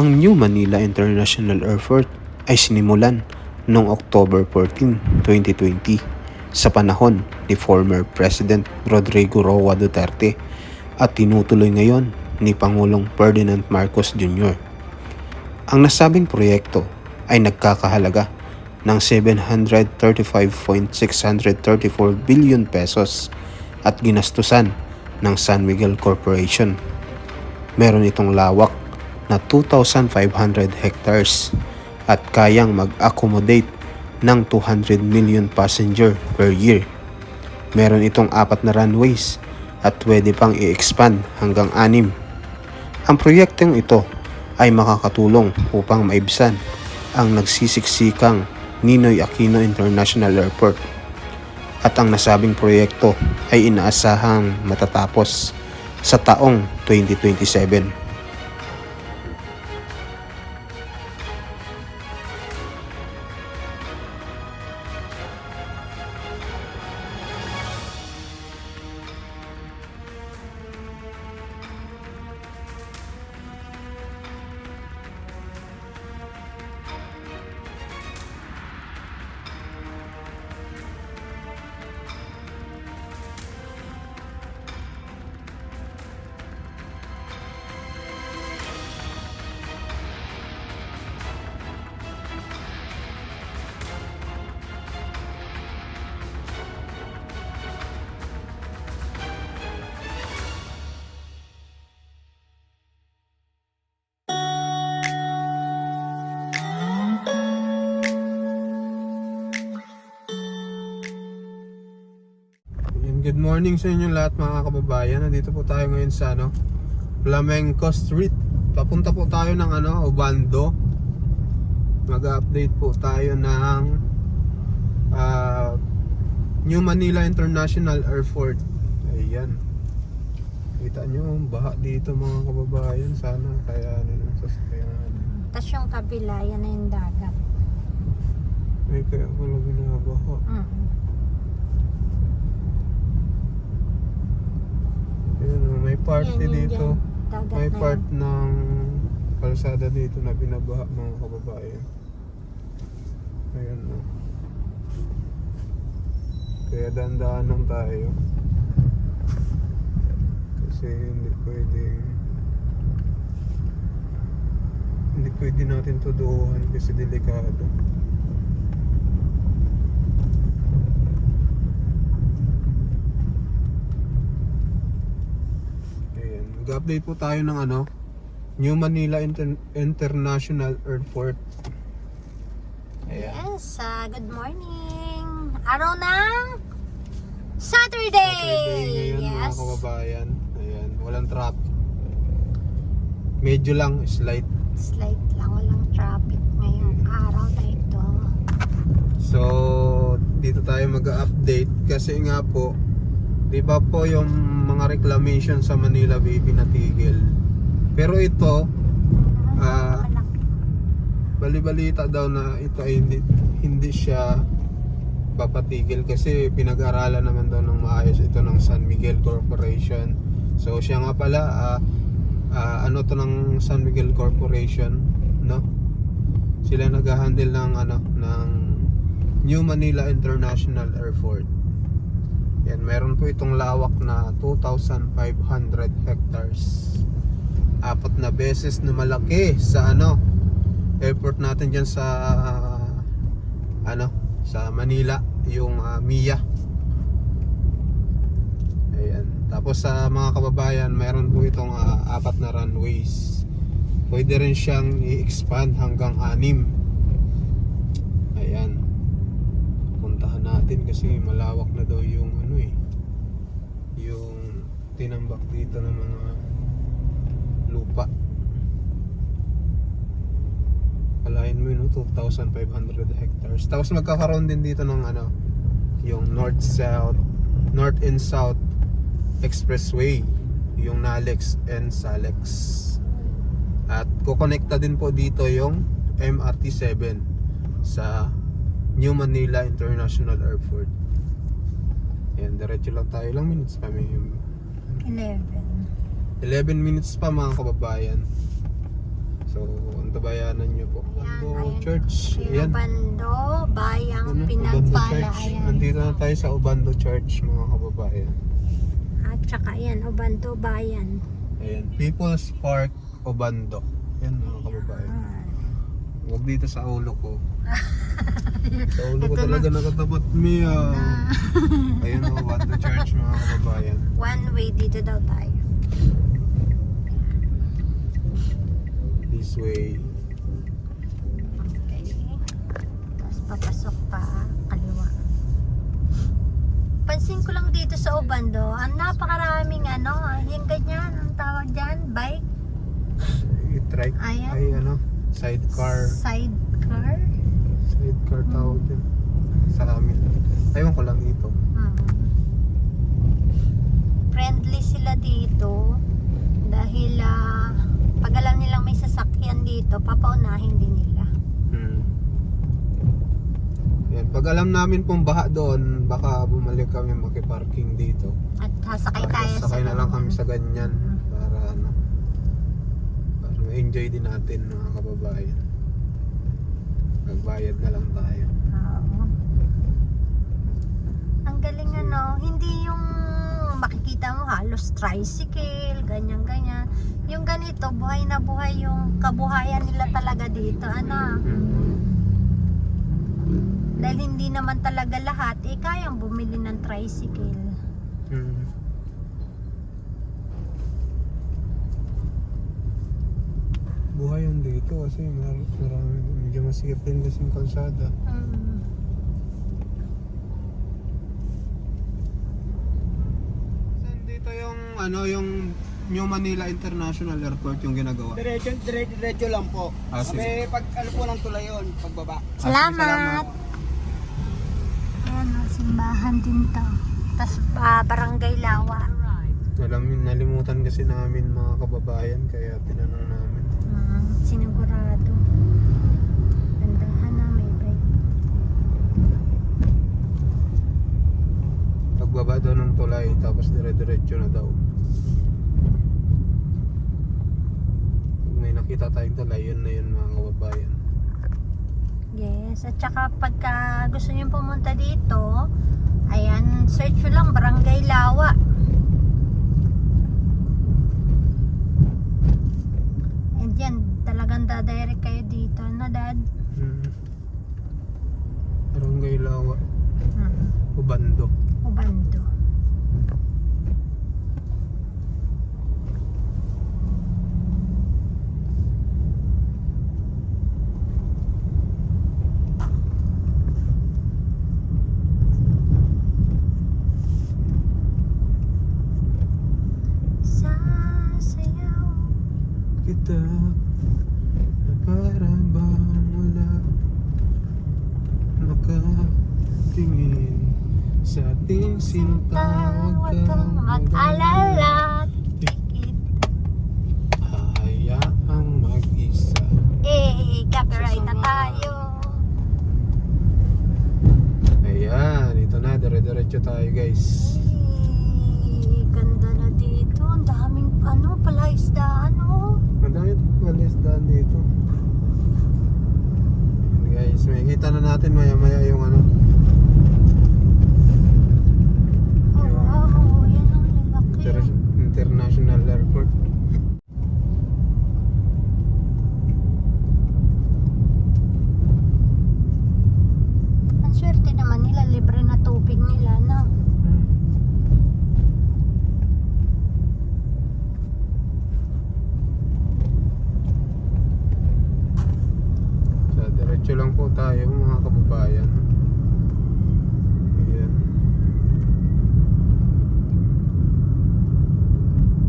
Ang New Manila International Airport ay sinimulan noong October 14, 2020 sa panahon ni former President Rodrigo Roa Duterte at tinutuloy ngayon ni Pangulong Ferdinand Marcos Jr. Ang nasabing proyekto ay nagkakahalaga ng 735.634 billion pesos at ginastusan ng San Miguel Corporation. Meron itong lawak na 2,500 hectares at kayang mag-accommodate ng 200 million passenger per year. Meron itong 4 na runways at pwede pang i-expand hanggang 6. Ang proyektong ito ay makakatulong upang maibsan ang nagsisiksikang Ninoy Aquino International Airport. At ang nasabing proyekto ay inaasahang matatapos sa taong 2027. Good morning sa inyo lahat mga kababayan. Nandito po tayo ngayon sa Flamenco Street. Papunta po tayo ng Obando. Mag-update po tayo ng New Manila International Airport. Ayan. Kita nyo, baha dito mga kababayan. Sana kaya yung sasakyan. Tapos yung kabila, yan na yung dagat. Ay, kaya pala binabaha. Ayan, may party Yan, dito. dagat May na part yan. ng kalsada dito na binabaha mga kababayan. Ayan o. Kaya dandaan lang tayo. Kasi hindi pwede natin tuduhan kasi delikado. Mag-update po tayo ng New Manila International Airport. Ayan. Yes, good morning. Araw ng Saturday. Ngayon mga Yes. kababayan. Ayan, walang traffic. Medyo lang, slight. Slight lang, walang traffic ngayong araw na ito. So, dito tayo mag-update kasi nga po, di ba po yung mga reclamation sa Manila Bay pinatigil. Pero ito, bali-balita daw na ito ay hindi siya papatigil kasi pinag-aralan naman daw ng maayos ito ng San Miguel Corporation. So siya nga pala to ng San Miguel Corporation, no? Sila nag-handle ng ng New Manila International Airport. Yan, meron po itong lawak na 2,500 hectares. 4 na beses na malaki sa airport natin diyan sa sa Manila, yung MIA. Ayan. Tapos sa mga kababayan, meron po itong 4 na runways. Pwede rin siyang i-expand hanggang 6. Ayan. Puntahan natin kasi malawak na daw yung yung tinambak dito ng mga lupa. Palain mo yun, 2,500 hectares. Tapos magkakaroon din dito ng yung north and south expressway, yung NALEX and SALEX. At kukonekta din po dito yung MRT7 sa New Manila International Airport. Ayan, diretso lang tayo. Ilang minutes pa may 11. 11 minutes pa mga kababayan. So, antabayanan nyo po. Ayan, Ubando ayan. Church. Ayan. Ubando, bayang Ubando pinagpala. Church. Ayan. Nandito na tayo sa Ubando Church, mga kababayan. At saka ayan, Ubando Bayan. Ayan. People's Park, Ubando. Ayan, mga kababayan. Huwag dito sa ulo ko. Sa ulo ko talaga nakatapat Mia. Ayun o, Ubando Church, mga kababayan. One way dito daw tayo. This way. Okay. Tapos papasok pa, kaliwa. Pansin ko lang dito sa Ubando, ang napakaraming yung ganyan, ang tawag dyan, bike, I-trike. Ayan. Ay, sidecar. sidecar. Sidecar tawag din. Sa amin. Ayun ko lang dito. Friendly sila dito dahil pag alam nilang may sasakyan dito, papaunahin din nila. Yan. Pag alam namin pong baha doon, baka bumalik kami makiparking dito. At sasakay Para tayo sakay na lang kami sa ganyan. Mhm. Para para ma-enjoy din natin, mga kababayan. Magbayad na lang tayo. Oo. Ang galing hindi yung makikita mo halos tricycle, ganyan-ganyan. Yung ganito, buhay na buhay yung kabuhayan nila talaga dito. Dahil hindi naman talaga lahat, kayang bumili ng tricycle. Buhay yung dito kasi marami, medyo masikip din kasi yung kalsada. Saan dito yung New Manila International Airport yung ginagawa? Diretso lang po. Sige. May pag po ng tulay yun, pagbaba. Salamat! Ayan, simbahan din to. Tapos Barangay Lawa. Nalimutan kasi namin, mga kababayan, kaya tinanong namin. Sinigurado. Gandahan na may bike. Pagbaba daw ng tulay, tapos dire-diretso na daw. Pag may nakita tayong tulay, yun na yun, mga kababayan. Yes, at saka pagka gusto niyo pumunta dito, ayan, search nyo lang Barangay Lawa. And yan, talagang dadirect kayo dito, Dad? Barangay Lawa, Ubando. Ubando. Sasayaw Kita na parang bang wala nakatingin sa ating sinta. Huwag kang mag-alala. Tikit. Hayaang mag-isa. Copyright na tayo. Ayan, ito na, dire-diretso tayo, guys. Ganda na dito. Ang daming palaisdaan, Ang dami palisdaan dito. Ayan, guys, may kita na natin maya-maya yung Wow, yan ang lalaki. International Airport. Ang swerte naman nila, libre na tubig nila, So, diretso lang po tayo, mga kababayan. Ayan.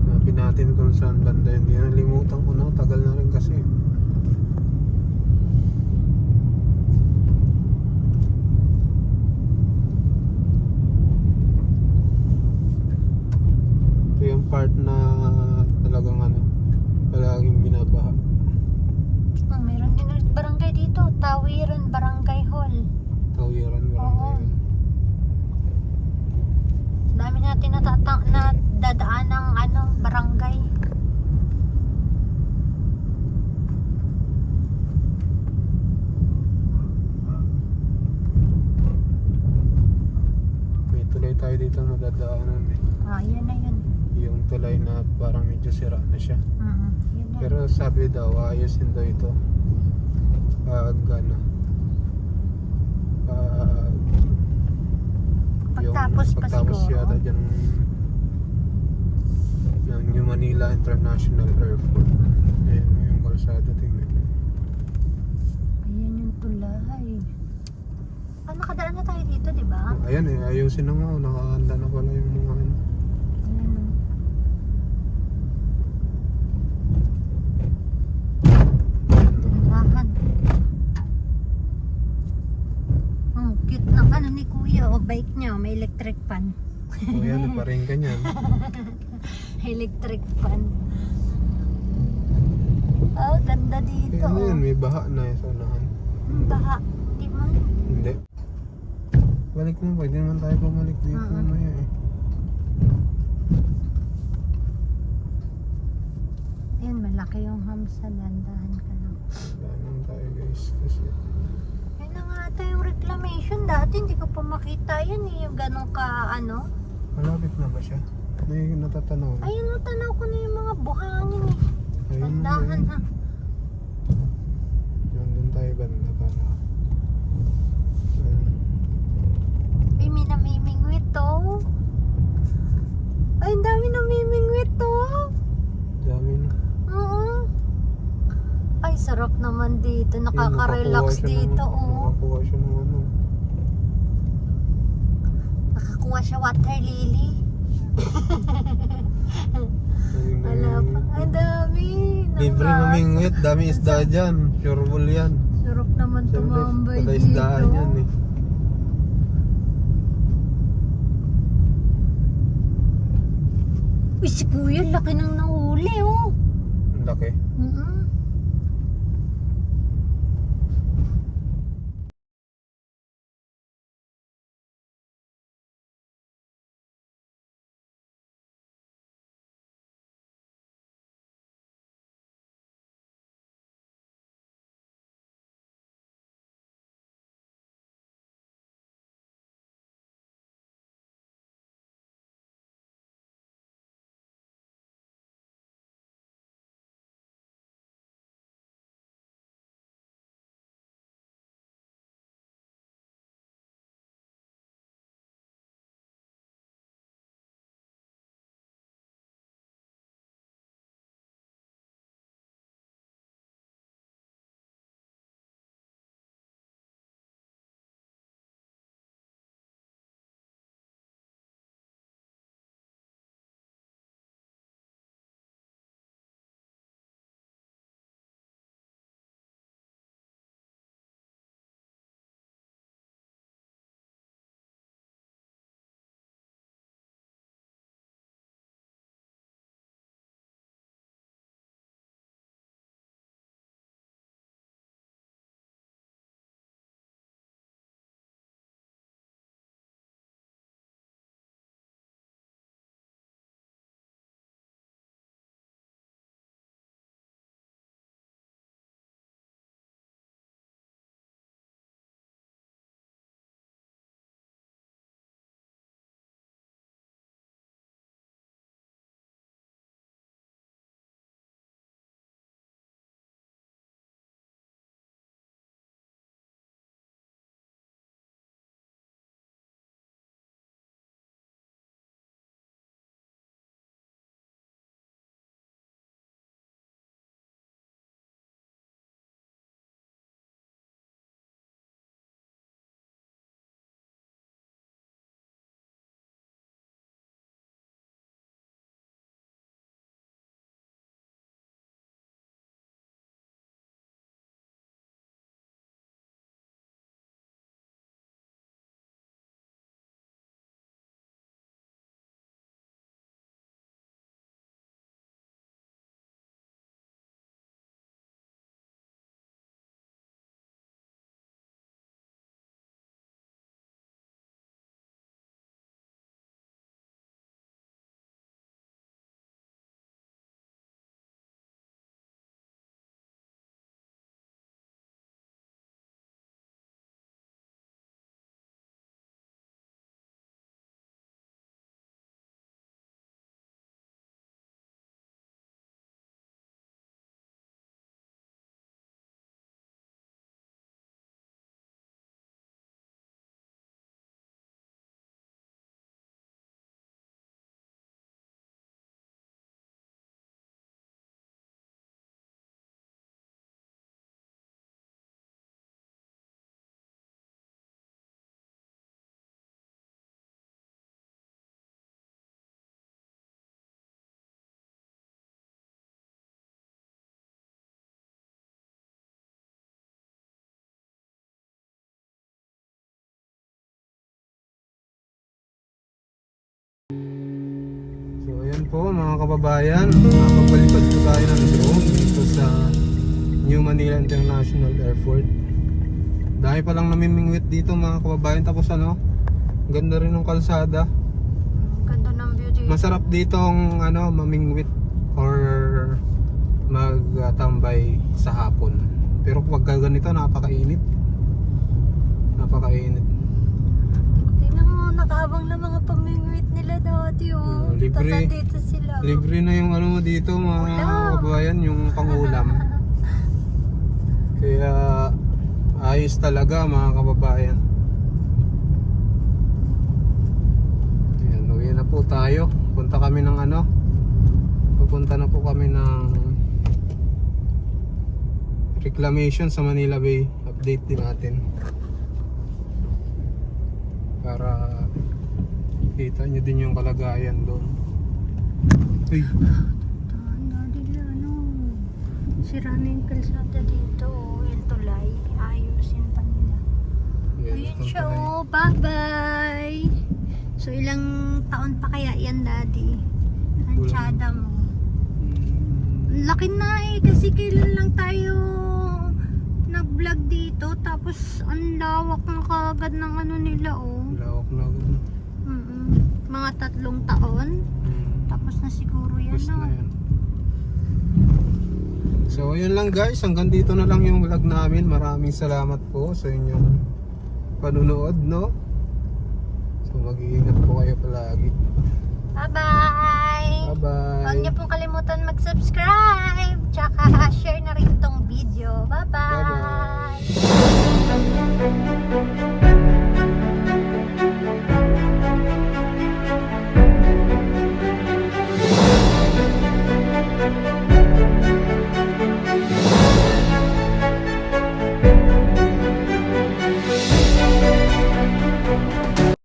Hanapin natin kung saan banda yun. Nalimutan ko na, tagal na rin kasi. Ito yung part na talagang palaging binabaha. Meron din ulit barangay dito. Tawiran Barangay Hall. Tawiran, Oo. barangay. Dami natin na dadaan ng barangay. dito madadaanan eh. Yan na yun. Yung tulay na parang medyo sira na siya. Yun na. Pero sabi daw, ayusin daw ito. Pag ano, pag Pagtapos pa pagtapos siguro. yata dyan ng New Manila International Airport. Ayan mo yung kalsada, tingnan. Ayan yung tulay. Nakadaan na tayo dito, di ba? Ayan eh, ayusin na nga. Nakahanda na pala yung mga ano. Ayan o. Tindahan. Cute ng ano ni Kuya. Bike niya. May electric fan. O yan, paring ka niyan. Electric fan. Ganda dito. Ano yan, may baha na sa unahan. Baha. Di man. Hindi. Balik mo, pwede naman tayo bumalik dito mamaya eh. Ayan, malaki yung hamsa. Dandahan ka lang. Dahan tayo guys, kasi Yan na nga ata yung reclamation. Dati hindi ko pa makita yan eh. Yung ganun ka ano. malapit na ba siya? May natatanaw na. Ayun, tanaw ko na yung mga buhangin eh. Ayun, Dandahan ha. Doon tayo banda para. Ay, may namimingwit to. Ay, ang dami namimingwit to. Dami na. Oo. Ay, sarap naman dito. Nakaka-relax dito. Nakakuha siya ng ano. Nakakuha siya water lily. Ayun, Wala pa. Ang dami. libre mamingwit, dami isda dyan. Sureball yan. Sarap naman tumambay Pagka dito. isdaan yan eh. Uy, si Kuya, laki nang nahuli oh. Ang laki. Mm-mm. So ayan po mga kababayan, nakapagpalipad po tayo ng drone dito sa New Manila International Airport. Dahil pa lang namimingwit dito mga kababayan, tapos ano, ganda rin ng kalsada. Ganda ng view dito. Masarap dito ang mamingwit or magtambay sa hapon. Pero pag ganito napakainit. Napakainit. Tingnan mo, nakaabang na mga pamingwit nila dati oh. Libre. Tapos nandito sila. Libre na yung ano mo dito mga kababayan, yung pangulam. Kaya ayos talaga mga kababayan. Ayan, uwi na po tayo. Punta kami ng pupunta na po kami ng reclamation sa Manila Bay. Update din natin para kita nyo din yung kalagayan doon. Uy, Sira na yung kalsada dito oh. Yung tulay. Ayusin pa nila. Ayun siya oh. Bye bye. So ilang taon pa kaya yan daddy? Ang tsada mo. Laki na eh. Kasi kailan lang tayo nag-vlog dito. Tapos ang lawak na kagad ng nila oh. Lawak na. Mga 3 taon. Tapos na siguro yan Basta no? na yan. So ayun lang guys, hanggang dito na lang yung vlog namin. Maraming salamat po sa inyong panunood, no? So mag-iingat po kayo palagi. Bye-bye! Bye bye. Huwag niyo pong kalimutan mag-subscribe. Tsaka share na rin tong video.